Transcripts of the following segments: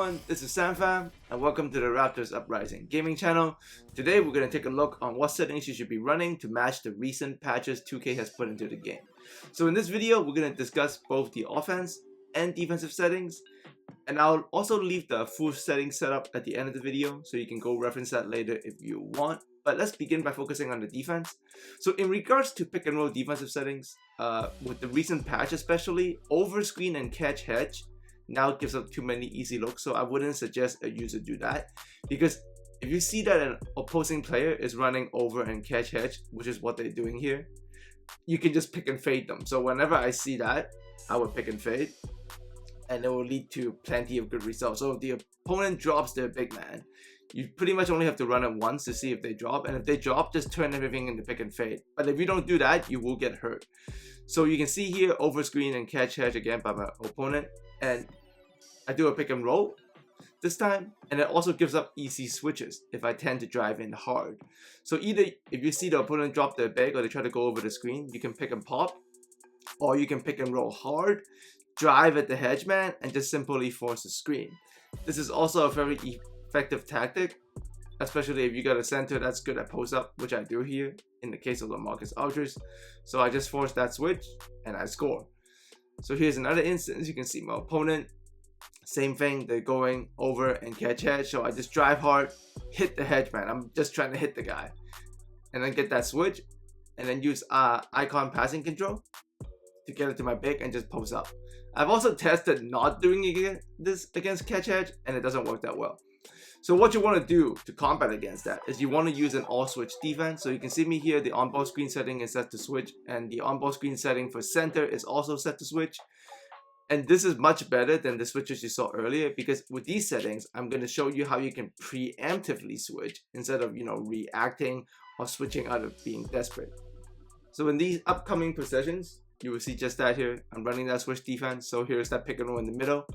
everyone, this is SamFam, and welcome to the Raptors Uprising gaming channel. Today we're going to take a look on what settings you should be running to match the recent patches 2K has put into the game. So in this video, we're going to discuss both the offense and defensive settings, and I'll also leave the full settings setup at the end of the video, so you can go reference that later if you want. But let's begin by focusing on the defense. So in regards to pick and roll defensive settings, with the recent patch especially, over screen and catch hedge now gives up too many easy looks, so I wouldn't suggest a user do that, because if you see that an opposing player is running over and catch hedge, which is what they're doing here, you can just pick and fade them. So whenever I see that, I would pick and fade, and it will lead to plenty of good results. So if the opponent drops their big man, you pretty much only have to run it once to see if they drop, and if they drop, just turn everything into pick and fade. But if you don't do that, you will get hurt. So you can see here over screen and catch hedge again by my opponent, and I do a pick and roll this time, and it also gives up easy switches if I tend to drive in hard. So either if you see the opponent drop their bag or they try to go over the screen, you can pick and pop, or you can pick and roll hard, drive at the hedge man, and just simply force the screen. This is also a very effective tactic, especially if you got a center that's good at post up, which I do here in the case of LaMarcus Aldridge. So I just force that switch and I score. So here's another instance. You can see my opponent, same thing, they're going over and catch hedge, so I just drive hard, hit the hedge man. I'm just trying to hit the guy, and then get that switch, and then use icon passing control to get it to my big and just post up. I've also tested not doing this against catch hedge, and it doesn't work that well. So what you want to do to combat against that is you want to use an all switch defense. So you can see me here, the on-ball screen setting is set to switch, and the on-ball screen setting for center is also set to switch. And this is much better than the switches you saw earlier, because with these settings, I'm going to show you how you can preemptively switch instead of, reacting or switching out of being desperate. So in these upcoming possessions, you will see just that here. I'm running that switch defense. So here's that pick and roll in the middle.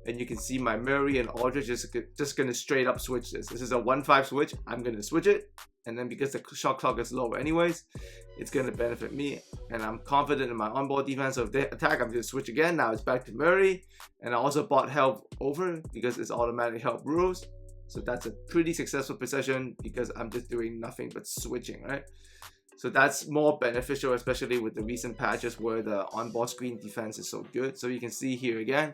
And you can see my Murray and Aldridge is just going to straight up switch this. This is a 1-5 switch. I'm going to switch it. And then because the shot clock is low anyways, it's going to benefit me. And I'm confident in my on-ball defense. So if they attack, I'm going to switch again. Now it's back to Murray. And I also bought help over because it's automatic help rules. So that's a pretty successful possession because I'm just doing nothing but switching, right? So that's more beneficial, especially with the recent patches where the on-ball screen defense is so good. So you can see here again,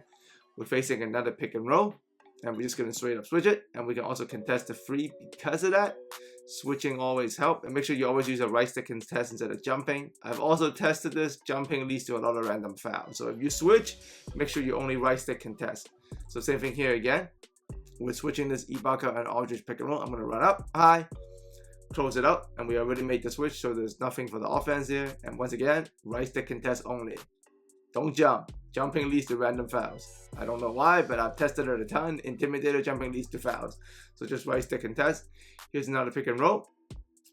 we're facing another pick and roll, and we're just going to straight up switch it. And we can also contest the free because of that. Switching always help, and make sure you always use a right stick contest instead of jumping. I've also tested this. Jumping leads to a lot of random fouls. So if you switch, make sure you only right stick contest. So same thing here again. We're switching this Ibaka and Aldridge pick and roll. I'm going to run up high, close it up, and we already made the switch, so there's nothing for the offense here. And once again, right stick contest only. Don't jump. Jumping leads to random fouls. I don't know why, but I've tested it a ton. Intimidator jumping leads to fouls. So just right stick contest. Here's another pick and roll.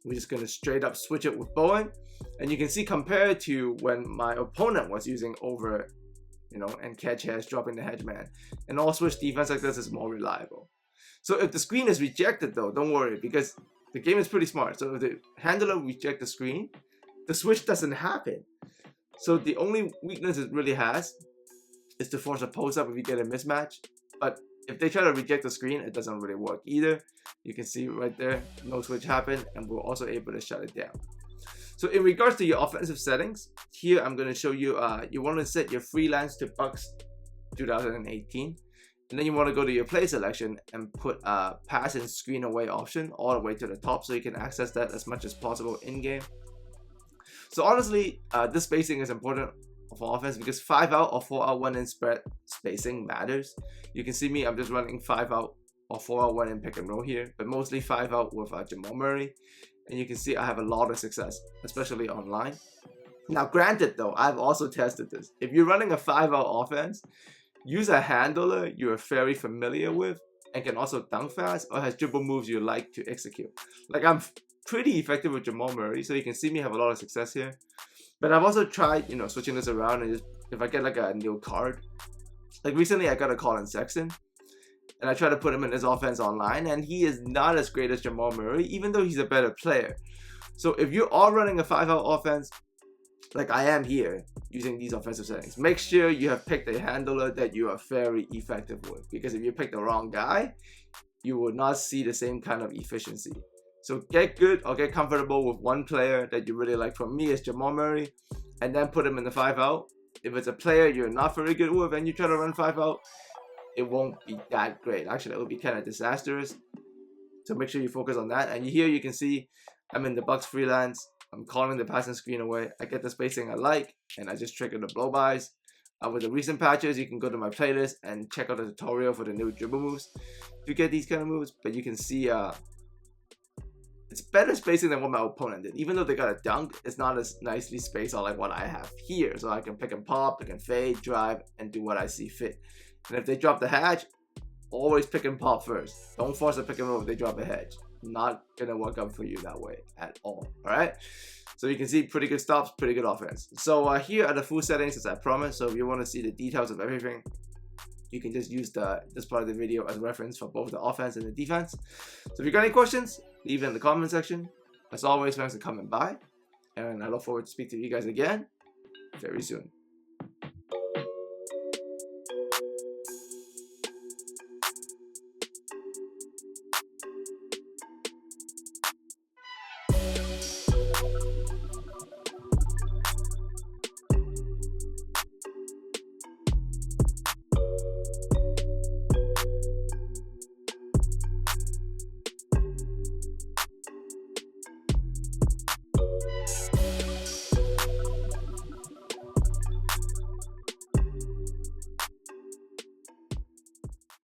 We're just going to straight up switch it with Bowen. And you can see compared to when my opponent was using over, and catch hedge, dropping the hedge man. An all switch defense like this is more reliable. So if the screen is rejected though, don't worry, because the game is pretty smart. So if the handler rejects the screen, the switch doesn't happen. So the only weakness it really has is to force a post up if you get a mismatch. But if they try to reject the screen, it doesn't really work either. You can see right there, no switch happened, and we're also able to shut it down. So in regards to your offensive settings, here I'm going to show you, you want to set your freelance to Bucks 2018. And then you want to go to your play selection and put a pass and screen away option all the way to the top, so you can access that as much as possible in game. So honestly, this spacing is important for offense because 5 out or 4 out 1 in spread spacing matters. You can see me, I'm just running 5 out or 4 out 1 in pick and roll here, but mostly 5 out with Jamal Murray. And you can see I have a lot of success, especially online. Now granted though, I've also tested this. If you're running a 5 out offense, use a handler you're very familiar with and can also dunk fast or has dribble moves you like to execute. Like I'm pretty effective with Jamal Murray, so you can see me have a lot of success here. But I've also tried, switching this around, and just if I get like a new card, like recently I got a Colin Sexton, and I try to put him in his offense online, and he is not as great as Jamal Murray, even though he's a better player. So if you are running a 5 out offense, like I am here using these offensive settings. Make sure you have picked a handler that you are very effective with, because if you pick the wrong guy, you will not see the same kind of efficiency. So get good or get comfortable with one player that you really like. For me, it's Jamal Murray, and then put him in the 5-out. If it's a player you're not very good with and you try to run 5-out, it won't be that great. Actually, it will be kind of disastrous. So make sure you focus on that. And here you can see I'm in the Bucks freelance. I'm calling the passing screen away. I get the spacing I like, and I just trigger the blow-bys. With the recent patches, you can go to my playlist and check out the tutorial for the new dribble moves to get these kind of moves. But you can see it's better spacing than what my opponent did. Even though they got a dunk, it's not as nicely spaced out like what I have here. So I can pick and pop, pick and fade, drive, and do what I see fit. And if they drop the hedge, always pick and pop first. Don't force a pick and roll if they drop a hedge. Not gonna work out for you that way at all. Alright, so you can see pretty good stops, pretty good offense. So here are the full settings as I promised. So if you want to see the details of everything, you can just use this part of the video as a reference for both the offense and the defense. So if you got any questions, leave it in the comment section. As always, thanks for coming by, and I look forward to speaking to you guys again very soon.